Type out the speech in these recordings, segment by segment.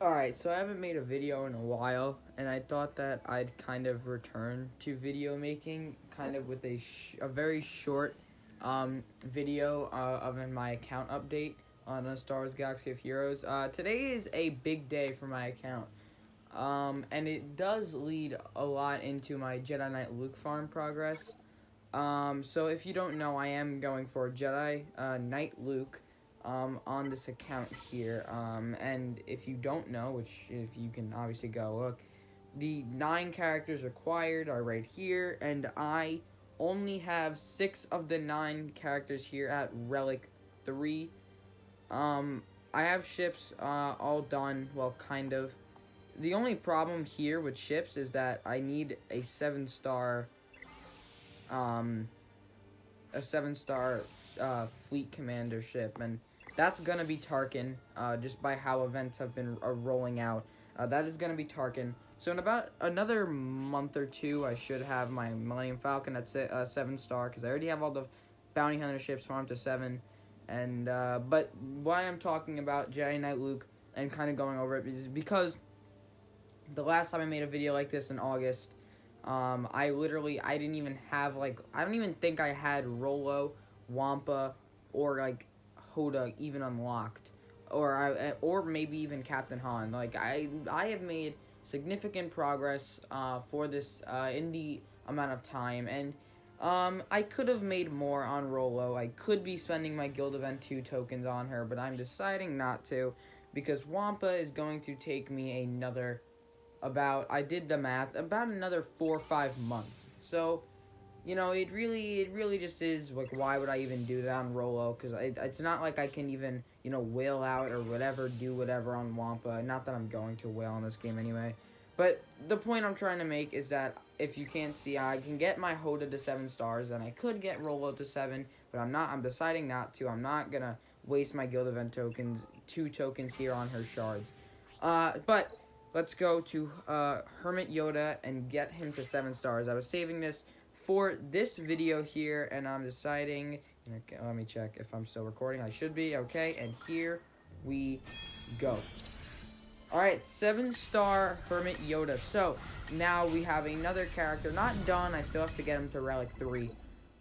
Alright, so I haven't made a video in a while, and I thought that I'd kind of return to video making, kind of with a very short video of my account update on the Star Wars Galaxy of Heroes. Today is a big day for my account, and it does lead a lot into my Jedi Knight Luke farm progress. So if you don't know, I am going for Jedi Knight Luke on this account here. And if you don't know, which if you can obviously go look, the 9 characters required are right here, and I only have 6 of the 9 characters here at Relic 3. I have ships all done, well, kind of. The only problem here with ships is that I need a 7-star fleet commander ship, and that's gonna be Tarkin, just by how events have been rolling out. That is gonna be Tarkin. So in about another month or two, I should have my Millennium Falcon at 7-star, because I already have all the bounty hunter ships farmed to 7. And but why I'm talking about Jedi Knight Luke and kind of going over it is because the last time I made a video like this in August, I didn't even have, like, I don't even think I had Rolo, Wampa, or, like, HODA even unlocked. Or maybe even Captain Han. Like, I have made significant progress, for this, in the amount of time, and, I could have made more on Rolo. I could be spending my Guild Event 2 tokens on her, but I'm deciding not to, because Wampa is going to take me another I did the math, about another 4 or 5 months. So, you know, it really just is, like, why would I even do that on Rolo? Because it's not like I can even, you know, whale out or whatever, do whatever on Wampa. Not that I'm going to whale in this game anyway. But the point I'm trying to make is that, if you can't see, I can get my HODA to 7 stars, and I could get Rolo to 7, but I'm deciding not to. I'm not gonna waste my Guild Event tokens, 2 tokens here on her shards. But let's go to Hermit Yoda and get him to 7 stars. I was saving this for this video here, and I'm deciding, okay, let me check if I'm still recording. I should be. Okay, and here we go. Alright, 7-star Hermit Yoda. So, now we have another character. Not done, I still have to get him to Relic 3.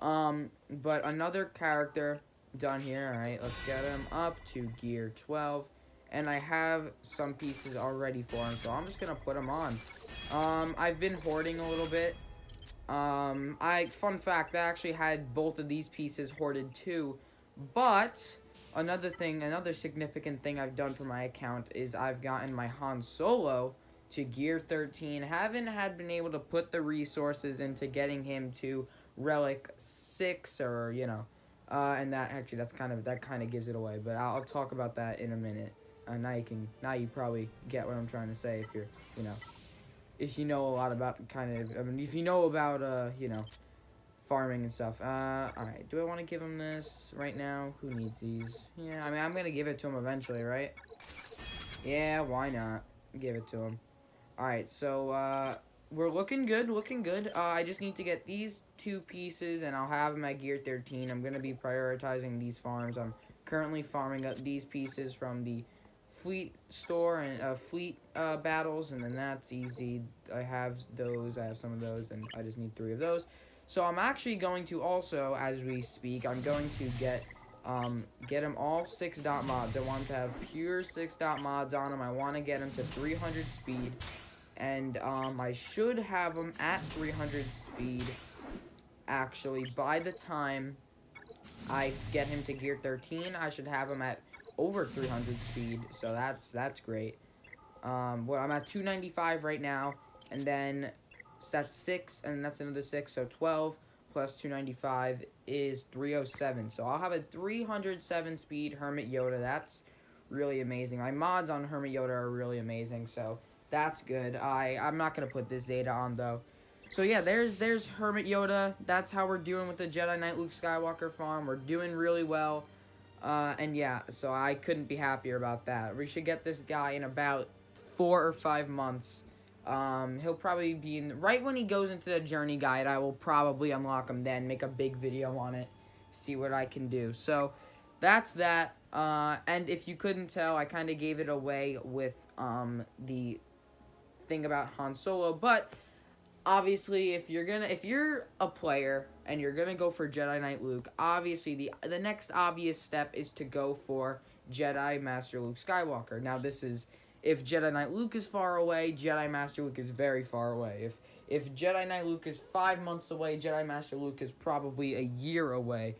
But another character done here. Alright, let's get him up to Gear 12. And I have some pieces already for him, so I'm just gonna put them on. I've been hoarding a little bit. Fun fact, I actually had both of these pieces hoarded too. But another significant thing I've done for my account is I've gotten my Han Solo to Gear 13. Haven't been able to put the resources into getting him to Relic 6, or, you know, and that kind of gives it away. But I'll talk about that in a minute. Now you probably get what I'm trying to say if you're, you know, if you know a lot about if you know about, you know, farming and stuff. Alright, do I want to give him this right now? Who needs these? Yeah, I mean, I'm gonna give it to him eventually, right? Yeah, why not? Give it to him. Alright, so, we're looking good. I just need to get these 2 pieces, and I'll have them at Gear 13. I'm gonna be prioritizing these farms. I'm currently farming up these pieces from the fleet store and fleet battles, and then that's easy. I have those, I have some of those, and I just need 3 of those. So I'm actually going to also, as we speak, I'm going to get them all 6-dot mods. I want to have pure 6-dot mods on them. I want to get them to 300 speed, and I should have them at 300 speed actually by the time I get him to Gear 13. I should have him at over 300 speed, so that's great. Well, I'm at 295 right now, and then so that's 6, and that's another 6, so 12 plus 295 is 307. So I'll have a 307 speed Hermit Yoda. That's really amazing. My mods on Hermit Yoda are really amazing, so that's good. I'm not gonna put this Zeta on though. So yeah, there's Hermit Yoda. That's how we're doing with the Jedi Knight Luke Skywalker farm. We're doing really well. And yeah, so I couldn't be happier about that. We should get this guy in about 4 or 5 months. He'll probably be right when he goes into the journey guide. I will probably unlock him then, make a big video on it, see what I can do. So that's that. And if you couldn't tell, I kind of gave it away with the thing about Han Solo, but obviously, if you're a player and you're gonna go for Jedi Knight Luke, obviously the next obvious step is to go for Jedi Master Luke Skywalker. Now, this is if Jedi Knight Luke is far away, Jedi Master Luke is very far away. If Jedi Knight Luke is 5 months away, Jedi Master Luke is probably a year away.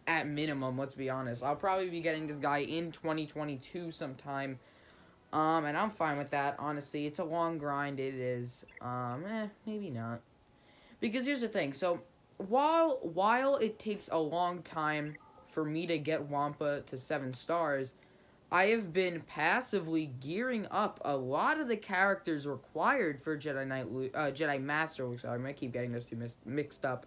At minimum, let's be honest. I'll probably be getting this guy in 2022 sometime. And I'm fine with that, honestly. It's a long grind, it is. Maybe not. Because here's the thing, so, while it takes a long time for me to get Wampa to 7 stars, I have been passively gearing up a lot of the characters required for Jedi Master Luke. Sorry, I might keep getting those two mixed up.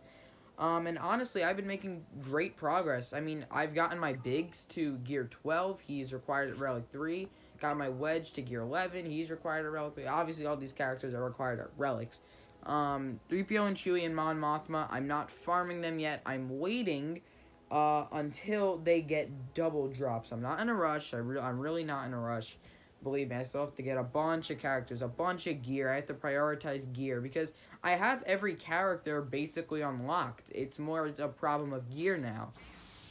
And honestly, I've been making great progress. I mean, I've gotten my Biggs to gear 12. He's required at Relic 3. Got my Wedge to gear 11. He's required at Relic 3. Obviously, all these characters are required at Relics. 3PO and Chewie and Mon Mothma, I'm not farming them yet. I'm waiting until they get double drops. I'm not in a rush. I'm really not in a rush. Believe me, I still have to get a bunch of characters, a bunch of gear. I have to prioritize gear because I have every character basically unlocked. It's more a problem of gear now.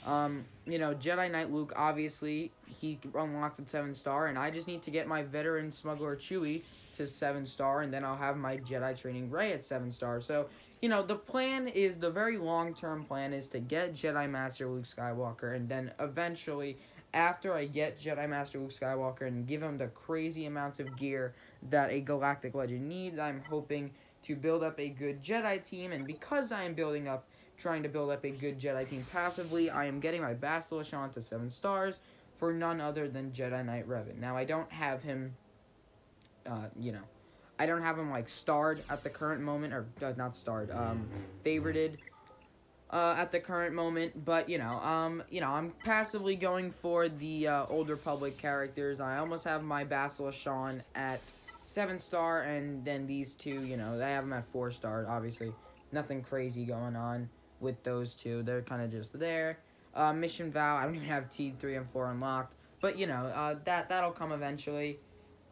Jedi Knight Luke, obviously, he unlocks at 7 star, and I just need to get my veteran smuggler Chewie to 7 star, and then I'll have my Jedi training Rey at 7 star. So, the plan is, the very long-term plan is to get Jedi Master Luke Skywalker, and then eventually, after I get Jedi Master Luke Skywalker and give him the crazy amounts of gear that a Galactic Legend needs, I'm hoping to build up a good Jedi team, and because I am trying to build up a good Jedi team passively, I am getting my Bastila Shan to 7 stars for none other than Jedi Knight Revan. Now, I don't have him, I don't have him, starred at the current moment, or not starred, favorited at the current moment, but, I'm passively going for the Old Republic characters. I almost have my Bastila Shan at 7 star, and then these two, I have them at 4 star, obviously. Nothing crazy going on with those two. They're kind of just there. Mission Vow, I don't even have T3 and 4 unlocked. But, that'll come eventually.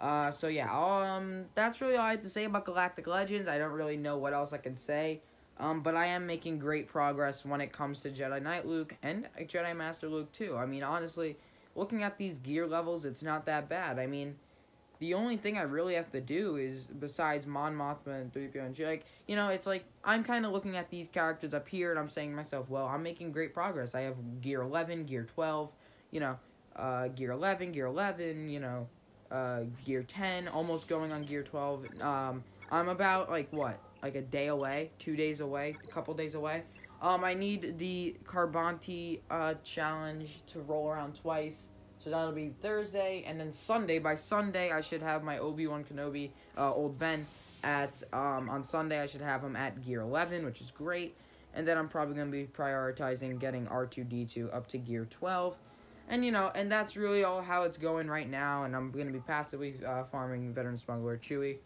So, yeah, that's really all I have to say about Galactic Legends. I don't really know what else I can say. But I am making great progress when it comes to Jedi Knight Luke and Jedi Master Luke, too. I mean, honestly, looking at these gear levels, it's not that bad. I mean, the only thing I really have to do is, besides Mon Mothma and 3PO and shit, it's like, I'm kind of looking at these characters up here, and I'm saying to myself, well, I'm making great progress. I have gear 11, gear 12, gear 11, gear 10, almost going on gear 12. I'm about, a day away, 2 days away, a couple days away. I need the Carbanti challenge to roll around twice. So that'll be Thursday, and then Sunday. By Sunday, I should have my Obi-Wan Kenobi, Old Ben, on Sunday, I should have him at gear 11, which is great. And then I'm probably going to be prioritizing getting R2-D2 up to gear 12. And, and that's really all how it's going right now, and I'm going to be passively farming Veteran Smuggler Chewie.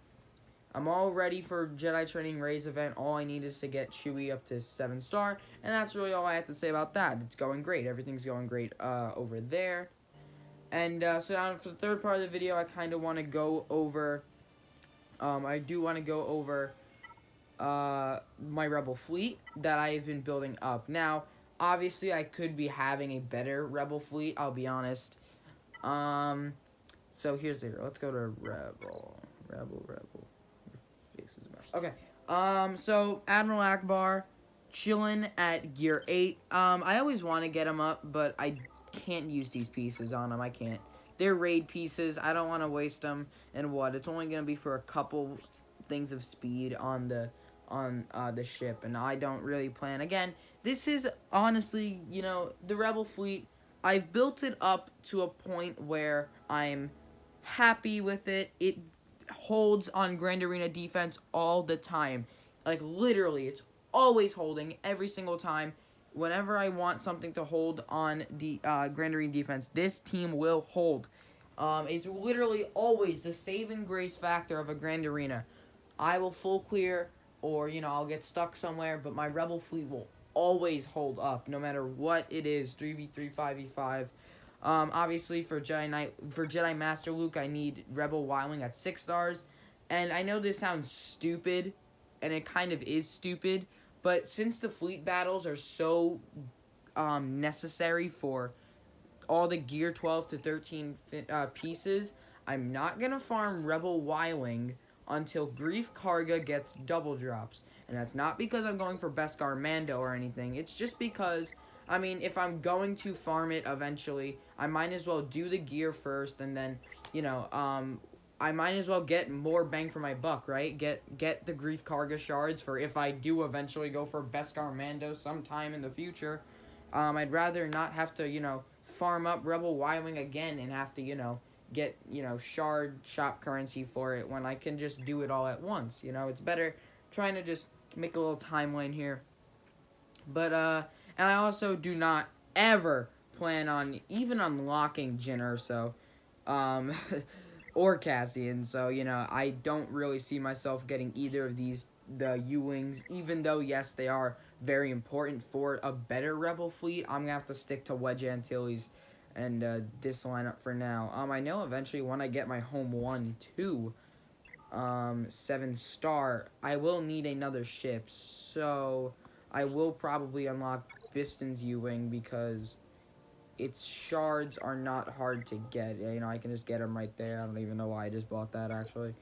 I'm all ready for Jedi Training Rey's event. All I need is to get Chewie up to 7 star, and that's really all I have to say about that. It's going great. Everything's going great over there. And so now for the third part of the video, I kind of want to go over, my Rebel fleet that I've been building up. Now, obviously, I could be having a better Rebel fleet, I'll be honest. So here's the, let's go to Rebel. Your face is a mess. Okay, so Admiral Akbar, chilling at gear 8. I always want to get him up, but I can't use these pieces on them. I can't. They're raid pieces. I don't want to waste them. And what? It's only going to be for a couple things of speed on the ship, and I don't really plan. Again, this is honestly, the Rebel fleet. I've built it up to a point where I'm happy with it. It holds on Grand Arena defense all the time. Like, literally, it's always holding every single time. Whenever I want something to hold on the Grand Arena defense, this team will hold. It's literally always the saving grace factor of a Grand Arena. I will full clear, or, I'll get stuck somewhere, but my Rebel fleet will always hold up, no matter what it is, 3v3, 5v5. Obviously for Jedi Master Luke, I need Rebel Y-Wing at 6 stars. And I know this sounds stupid, and it kind of is stupid, but since the fleet battles are so necessary for all the Gear 12 to 13 pieces, I'm not going to farm Rebel Y-Wing until Grief Karga gets double drops. And that's not because I'm going for Beskar Mando or anything. It's just because, I mean, if I'm going to farm it eventually, I might as well do the gear first, and then, you know, I might as well get more bang for my buck, right? Get the Grief Karga shards for if I do eventually go for Beskar Mando sometime in the future. I'd rather not have to, you know, farm up Rebel Y-Wing again and have to, you know, get, you know, shard shop currency for it when I can just do it all at once. You know, it's better trying to just make a little timeline here. But, and I also do not ever plan on even unlocking Jyn Erso, or Cassian, so, you know, I don't really see myself getting either of these, the U-Wings, even though, yes, they are very important for a better Rebel fleet. I'm gonna have to stick to Wedge Antilles and this lineup for now. I know eventually when I get my home 1-2 7-star, I will need another ship, so I will probably unlock Biston's U-Wing because its shards are not hard to get. You know, I can just get them right there. I don't even know why I just bought that, actually.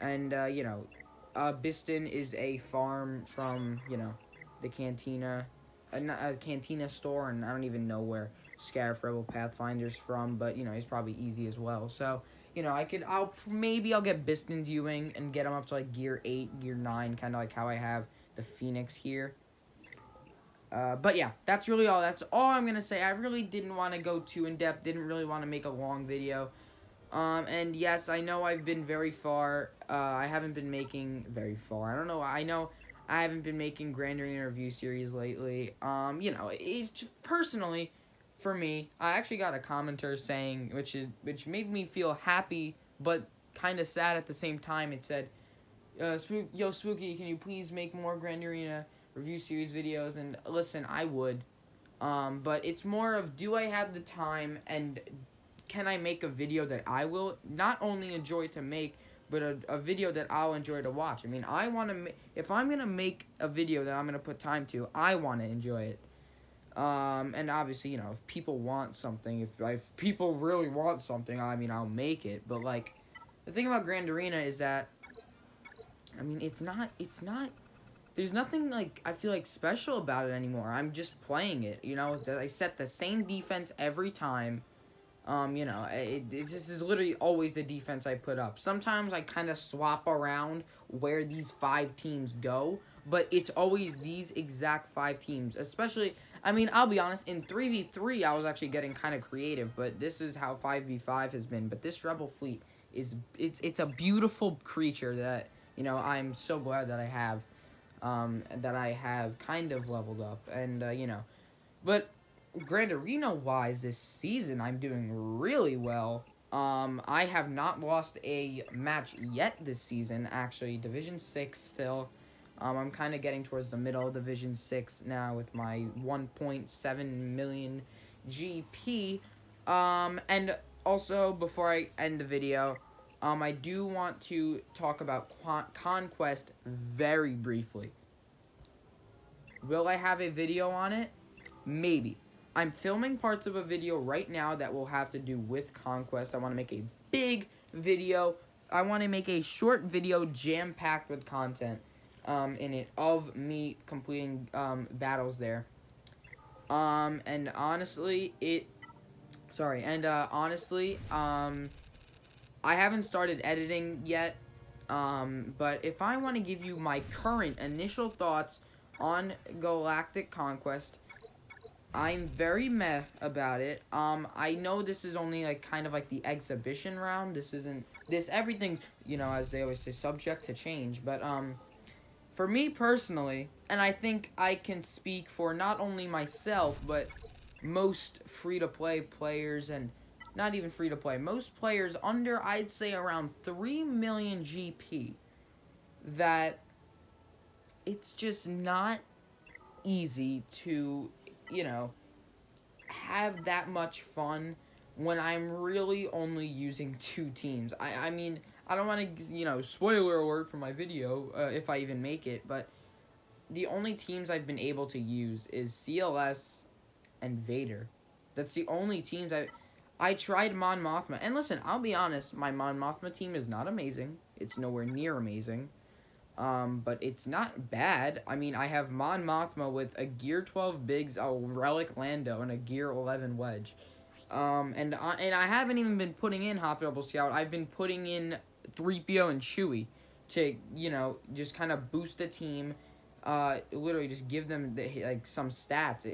And, you know, Biston is a farm from, you know, the Cantina, Cantina store, and I don't even know where Scarif Rebel Pathfinder's from, but, you know, he's probably easy as well. So, you know, maybe I'll get Biston's U-Wing and get him up to, like, Gear 8, Gear 9, kind of like how I have the Phoenix here. But yeah, that's really all. That's all I'm gonna say. I really didn't want to go too in-depth, didn't really want to make a long video. And yes, I know I've been very far. I haven't been making very far. I don't know. I know I haven't been making Grand Arena review series lately. You know, it's personally, for me, I actually got a commenter saying, which made me feel happy, but kind of sad at the same time. It said, yo, Spooky, can you please make more Grand Arena review series videos? And listen, I would, but it's more of, do I have the time, and can I make a video that I will not only enjoy to make, but a video that I'll enjoy to watch. I mean, I want to if I'm gonna make a video that I'm gonna put time to, I want to enjoy it. And obviously, you know, if people want something, if people really want something, I mean, I'll make it. But like, the thing about Grand Arena is that, I mean, it's not, there's nothing, like, I feel like special about it anymore. I'm just playing it, you know. I set the same defense every time. You know, this is literally always the defense I put up. Sometimes I kind of swap around where these 5 teams go, but it's always these exact 5 teams. Especially, I mean, I'll be honest, in 3v3, I was actually getting kind of creative, but this is how 5v5 has been. But this Rebel fleet it's a beautiful creature that, you know, I'm so glad that I have kind of leveled up. And, you know, but Grand Arena wise this season, I'm doing really well. I have not lost a match yet this season, actually. Division 6 still. I'm kind of getting towards the middle of Division 6 now with my 1.7 million GP. And also, before I end the video, I do want to talk about Conquest very briefly. Will I have a video on it? Maybe. I'm filming parts of a video right now that will have to do with Conquest. I want to make a big video. I want to make a short video jam-packed with content in it of me completing battles there. And honestly, I haven't started editing yet. But if I want to give you my current initial thoughts on Galactic Conquest, I'm very meh about it. I know this is only like kind of like the exhibition round. Everything's, you know, as they always say, subject to change. But for me personally, and I think I can speak for not only myself, but most free-to-play players, and not even free-to-play, most players under, I'd say, around 3 million GP, that it's just not easy to, you know, have that much fun when I'm really only using 2 teams. I mean, I don't want to, spoiler alert for my video, if I even make it, but the only teams I've been able to use is CLS and Vader. That's the only teams I tried Mon Mothma. And listen, I'll be honest, my Mon Mothma team is not amazing. It's nowhere near amazing. But it's not bad. I mean, I have Mon Mothma with a Gear 12 Biggs, a Relic Lando, and a Gear 11 Wedge. And I haven't even been putting in Hot Rebel Scout. I've been putting in 3PO and Chewie to, just kind of boost the team. Literally just give them some stats.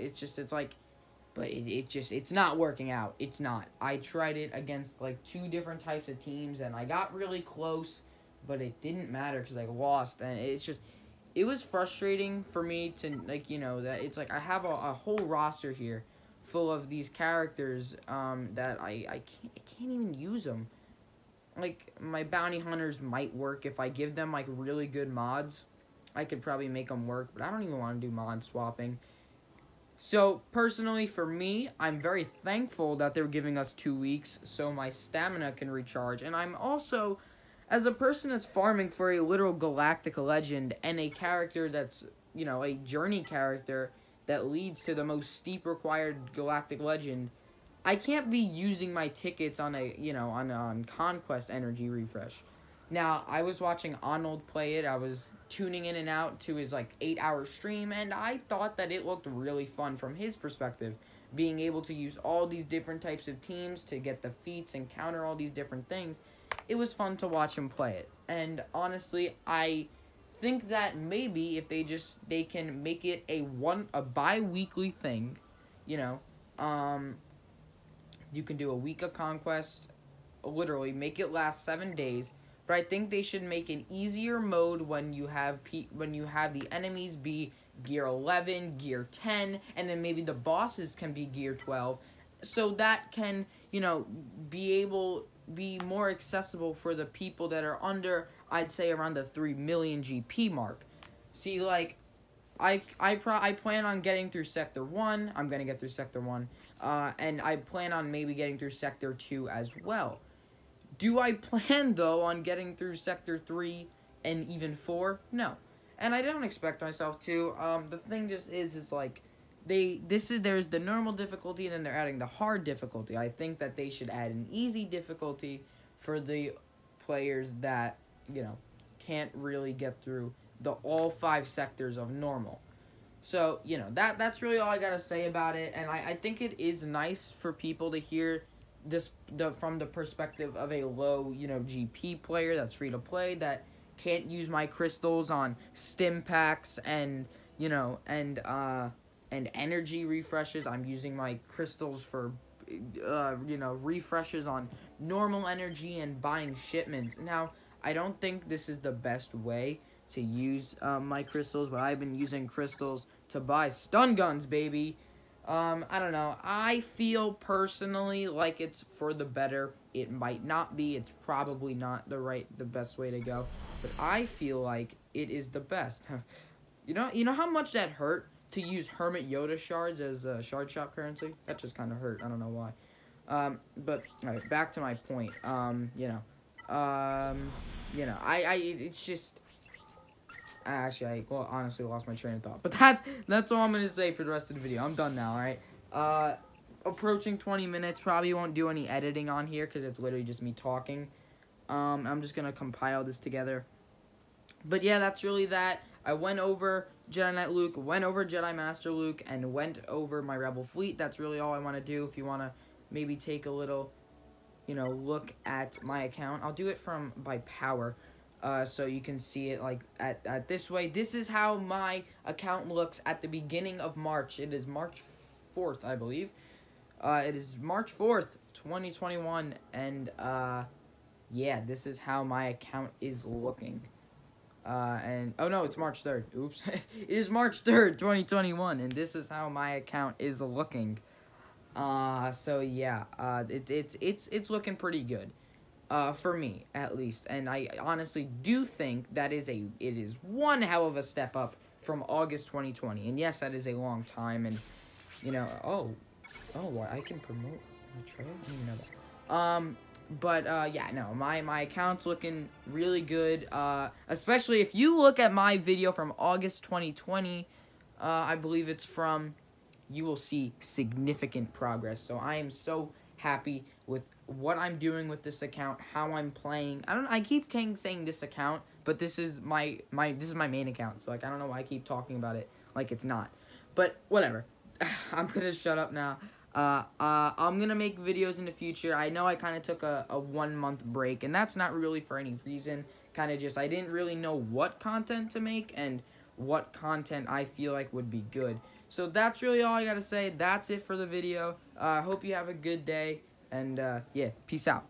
But it's not working out. It's not. I tried it against 2 different types of teams, and I got really close, but it didn't matter because I lost. And it was frustrating for me to that it's I have a whole roster here full of these characters that I can't even use them. My bounty hunters might work if I give them really good mods. I could probably make them work, but I don't even want to do mod swapping. So, personally, for me, I'm very thankful that they're giving us 2 weeks so my stamina can recharge. And I'm also, as a person that's farming for a literal Galactic legend and a character that's, a journey character that leads to the most steep required Galactic legend, I can't be using my tickets on on Conquest energy refresh. Now, I was watching Arnold play it. I was tuning in and out to his 8-hour stream, and I thought that it looked really fun from his perspective, being able to use all these different types of teams to get the feats and counter all these different things. It was fun to watch him play it, and honestly, I think that maybe if they can make it a bi-weekly thing, you can do a week of Conquest, literally make it last 7 days. But I think they should make an easier mode when you have the enemies be Gear 11, Gear 10, and then maybe the bosses can be Gear 12, so that can be more accessible for the people that are under, I'd say, around the 3 million GP mark. See, I plan on getting through Sector 1. I'm gonna get through Sector 1, and I plan on maybe getting through Sector 2 as well. Do I plan, though, on getting through Sector 3 and even 4? No. And I don't expect myself to. The thing just is there's the normal difficulty, and then they're adding the hard difficulty. I think that they should add an easy difficulty for the players that, can't really get through all 5 sectors of normal. So, that's really all I gotta say about it, and I think it is nice for people to hear from the perspective of a low, GP player that's free to play, that can't use my crystals on stim packs and energy refreshes. I'm using my crystals for refreshes on normal energy and buying shipments. Now, I don't think this is the best way to use my crystals, but I've been using crystals to buy stun guns, baby. I don't know. I feel personally like it's for the better. It might not be. It's probably not the best way to go. But I feel like it is the best. You know how much that hurt to use Hermit Yoda shards as shard shop currency? That just kind of hurt. I don't know why. But all right, back to my point. It's just. Actually, I honestly lost my train of thought. But that's all I'm going to say for the rest of the video. I'm done now, alright? Approaching 20 minutes. Probably won't do any editing on here because it's literally just me talking. I'm just going to compile this together. But yeah, that's really that. I went over Jedi Knight Luke, went over Jedi Master Luke, and went over my Rebel fleet. That's really all I want to do. If you want to maybe take a little, look at my account. I'll do it by power. So you can see it at this way. This is how my account looks at the beginning of March. It is March 4th, I believe. It is March 4th, 2021, and yeah, this is how my account is looking. Oh no, it's March 3rd. Oops. It is March 3rd, 2021, and this is how my account is looking. So yeah, it's looking pretty good. For me, at least. And I honestly do think it is one hell of a step up from August 2020. And yes, that is a long time. And, I can promote. I don't even know that. But yeah, no, my account's looking really good. Especially if you look at my video from August 2020, I believe it's from, you will see significant progress. So I am so happy with what I'm doing with this account, how I'm playing. I keep saying this account, but this is my main account. So like I don't know why I keep talking about it like it's not. But whatever. I'm gonna shut up now. I'm gonna make videos in the future. I know I kind of took a 1 month break, and that's not really for any reason. Kind of just I didn't really know what content to make and what content I feel like would be good. So that's really all I gotta say. That's it for the video. Hope you have a good day, and yeah, peace out.